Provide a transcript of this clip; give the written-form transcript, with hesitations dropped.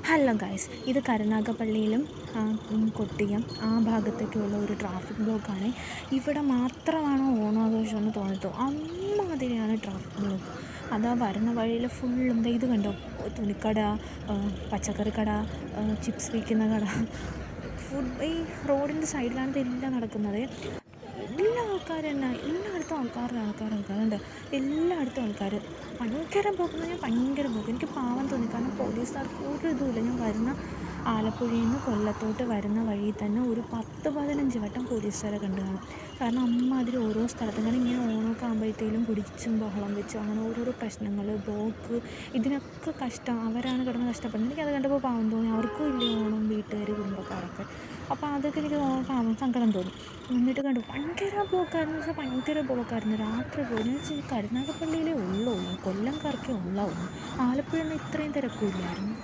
Hello guys, ഇത് കരുനാഗപ്പള്ളിയിലും കൊട്ടിയം ആ ഭാഗത്തേക്കുള്ള ഒരു ട്രാഫിക് ബ്ലോക്കാണ്. ഇവിടെ മാത്രമാണോ ഓണാഘോഷം എന്ന് തോന്നത്തോ, അമ്മാതിരിയാണ് ട്രാഫിക് ബ്ലോക്ക്. അതാ വരുന്ന വഴിയിൽ ഫുള്ളും ഇത് കണ്ടോ, തുണിക്കട, പച്ചക്കറിക്കട, ചിപ്സ് വിൽക്കുന്ന കട, ഈ റോഡിൻ്റെ സൈഡിലാണ് ഇതെല്ലാം നടക്കുന്നത്. എല്ലാ ആൾക്കാരും തന്നെ, എല്ലായിടത്തും ആൾക്കാരുണ്ട്, എല്ലായിടത്തും ആൾക്കാർ. ഭയങ്കര ബ്ലോക്ക് എന്ന് പറഞ്ഞാൽ ഭയങ്കര ബ്ലോക്ക്. എനിക്ക് പാവം തോന്നി, കാരണം പോലീസുകാർക്ക് ഒരു ഇതുമില്ല. ഞാൻ വരുന്ന ആലപ്പുഴയിൽ നിന്ന് കൊല്ലത്തോട്ട് വരുന്ന വഴിയിൽ തന്നെ ഒരു 10-15 വട്ടം പോലീസുകാരെ കണ്ടു കാണും. കാരണം അമ്മാതിരി ഓരോ സ്ഥലത്തും, കാരണം ഇങ്ങനെ ഓണമൊക്കെ ആകുമ്പോഴത്തേലും കുടിച്ചും ബഹളം വെച്ചും അങ്ങനെ ഓരോരോ പ്രശ്നങ്ങൾ, ബ്ലോക്ക്, ഇതിനൊക്കെ കഷ്ടം അവരാണ് കിടന്ന് കഷ്ടപ്പെടുന്നത്. എനിക്കത് കണ്ടപ്പോൾ പാവം തോന്നി. അവർക്കും ഇല്ലേ ഓണം, വീട്ടുകാർ, കുടുംബക്കാരൊക്കെ. അപ്പോൾ അതൊക്കെ എനിക്ക് പാവം സങ്കടം തോന്നി. എന്നിട്ട് കണ്ടു ഭയങ്കര ബ്ലോക്കായിരുന്നു. വെച്ചാൽ ഭയങ്കര ബ്ലോക്കായിരുന്നു. രാത്രി പോയി എന്ന് വെച്ചാൽ ഈ കരുനാഗപ്പള്ളിയിലേ ഉള്ളൂ, കൊല്ലംകാർക്കേ ഉള്ളാവും. ആലപ്പുഴയിൽ നിന്ന് ഇത്രയും തിരക്കില്ലായിരുന്നു.